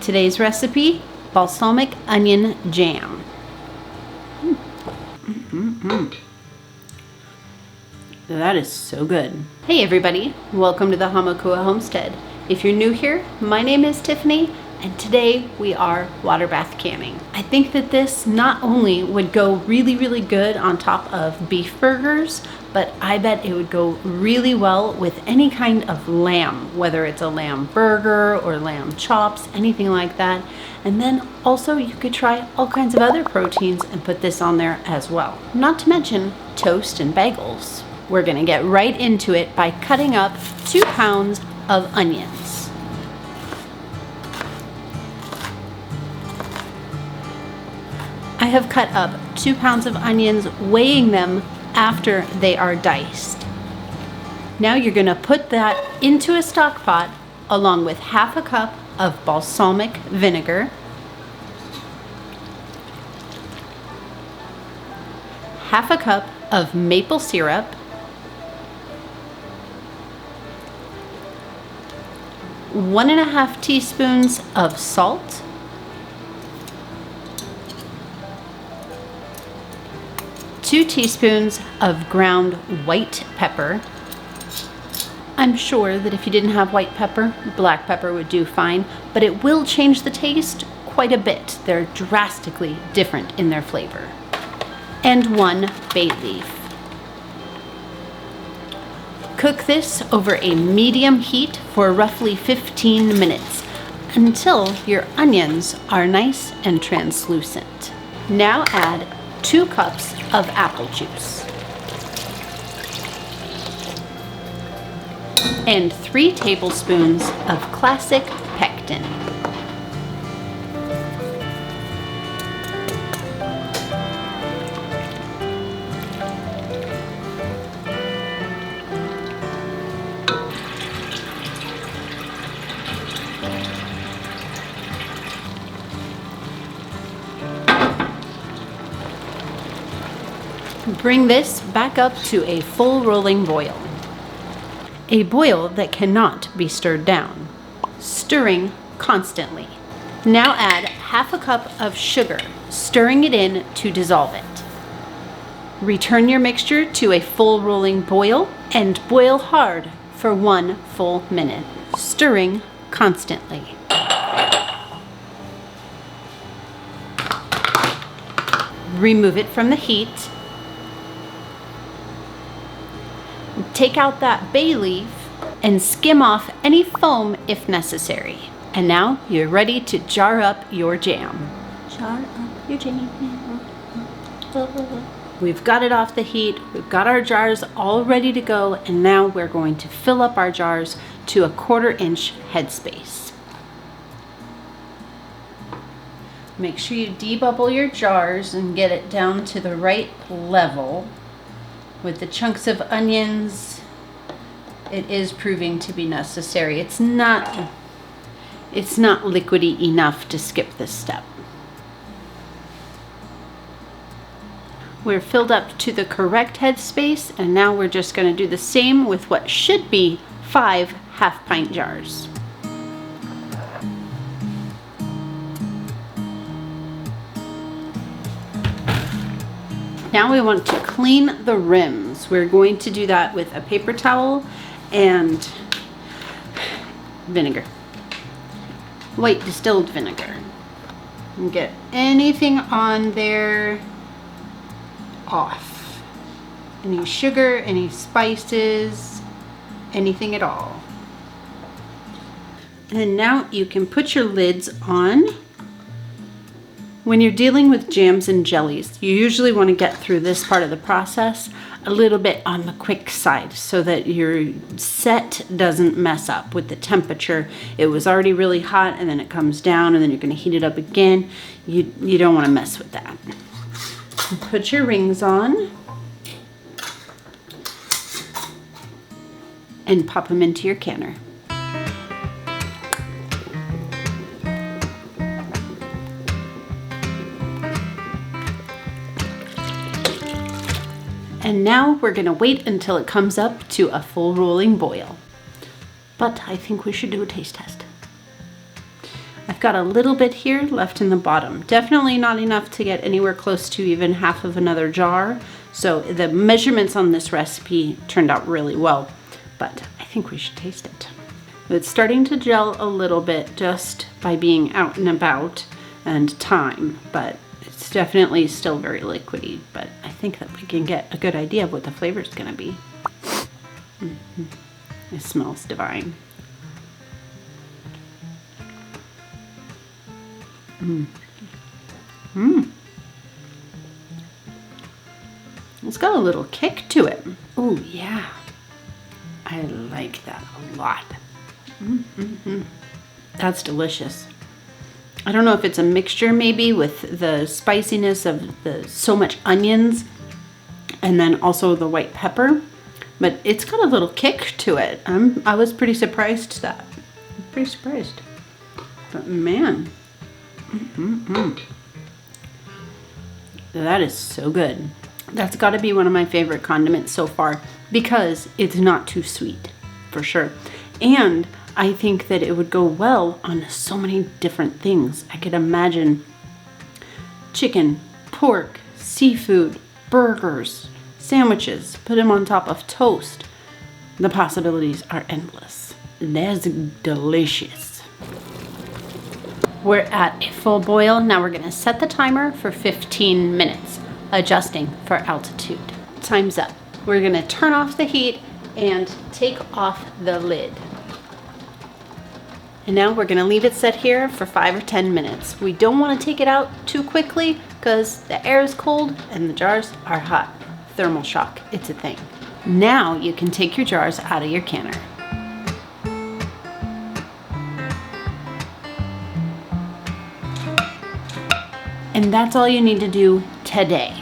Today's recipe, balsamic onion jam. That is so good. Hey everybody, welcome to the Hamakua Homestead. If you're new here, my name is Tiffany, and today we are water bath canning. I think that this not only would go really good on top of beef burgers, but I bet it would go really well with any kind of lamb, whether it's a lamb burger or lamb chops, anything like that. And then also you could try all kinds of other proteins and put this on there as well. Not to mention toast and bagels. We're gonna get right into it by cutting up 2 pounds of onions. I have cut up 2 pounds of onions, weighing them after they are diced. Now you're gonna put that into a stock pot along with half a cup of balsamic vinegar, half a cup of maple syrup, 1.5 teaspoons of salt, two teaspoons of ground white pepper. I'm sure that if you didn't have white pepper, black pepper would do fine, but it will change the taste quite a bit. They're drastically different in their flavor. And 1 bay leaf. Cook this over a medium heat for roughly 15 minutes until your onions are nice and translucent. Now add 2 cups of apple juice and 3 tablespoons of classic pectin. Bring this back up to a full rolling boil. A boil that cannot be stirred down, stirring constantly. Now add half a cup of sugar, stirring it in to dissolve it. Return your mixture to a full rolling boil and boil hard for 1 full minute, stirring constantly. Remove it from the heat. Take out that bay leaf and skim off any foam if necessary. And now you're ready to jar up your jam. Jar up your jam. We've got it off the heat. We've got our jars all ready to go. And now we're going to fill up our jars to a 1/4 inch headspace. Make sure you debubble your jars and get it down to the right level. With the chunks of onions, it is proving to be necessary. It's not liquidy enough to skip this step. We're filled up to the correct headspace, and now we're just going to do the same with what should be 5 half-pint jars. Now we want to clean the rims. We're going to do that with a paper towel and vinegar. White distilled vinegar. And get anything on there off. Any sugar, any spices, anything at all. And now you can put your lids on. When you're dealing with jams and jellies, you usually want to get through this part of the process a little bit on the quick side so that your set doesn't mess up with the temperature. It was already really hot and then it comes down and then you're going to heat it up again. You don't want to mess with that. Put your rings on and pop them into your canner. And now we're gonna wait until it comes up to a full rolling boil. But I think we should do a taste test. I've got a little bit here left in the bottom. Definitely not enough to get anywhere close to even half of another jar. So the measurements on this recipe turned out really well, but I think we should taste it. It's starting to gel a little bit just by being out and about and time, but it's definitely still very liquidy, but I think that we can get a good idea of what the flavor is going to be. It smells divine. It's got a little kick to it. Oh yeah, I like that a lot. That's delicious. I don't know if it's a mixture maybe with the spiciness of the so much onions and then also the white pepper, but it's got a little kick to it. I was pretty surprised that. I'm pretty surprised. But man, that is so good. That's got to be one of my favorite condiments so far because it's not too sweet, for sure. And I think that it would go well on so many different things. I could imagine chicken, pork, seafood, burgers, sandwiches, put them on top of toast. The possibilities are endless. That's delicious. We're at a full boil. Now we're gonna set the timer for 15 minutes, adjusting for altitude. Time's up. We're gonna turn off the heat and take off the lid. And now we're gonna leave it set here for 5 or 10 minutes. We don't wanna take it out too quickly because the air is cold and the jars are hot. Thermal shock, it's a thing. Now you can take your jars out of your canner. And that's all you need to do today.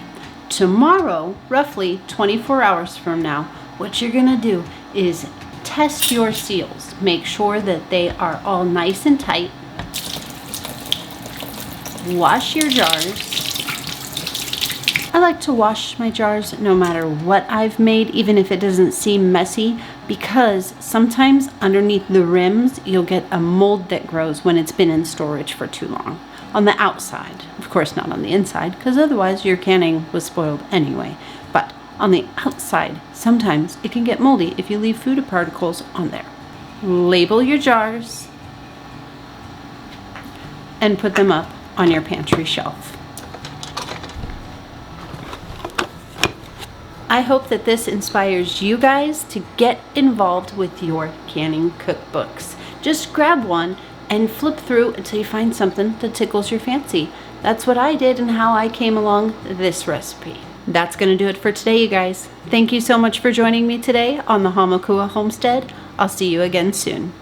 Tomorrow, roughly 24 hours from now, what you're gonna do is test your seals. Make sure that they are all nice and tight. Wash your jars. I like to wash my jars no matter what I've made, even if it doesn't seem messy, because sometimes underneath the rims, you'll get a mold that grows when it's been in storage for too long. On the outside, of course not on the inside, because otherwise your canning was spoiled anyway. But on the outside, sometimes it can get moldy if you leave food particles on there. Label your jars and put them up on your pantry shelf. I hope that this inspires you guys to get involved with your canning cookbooks. Just grab one and flip through until you find something that tickles your fancy. That's what I did and how I came along this recipe. That's gonna do it for today, you guys. Thank you so much for joining me today on the Hamakua Homestead. I'll see you again soon.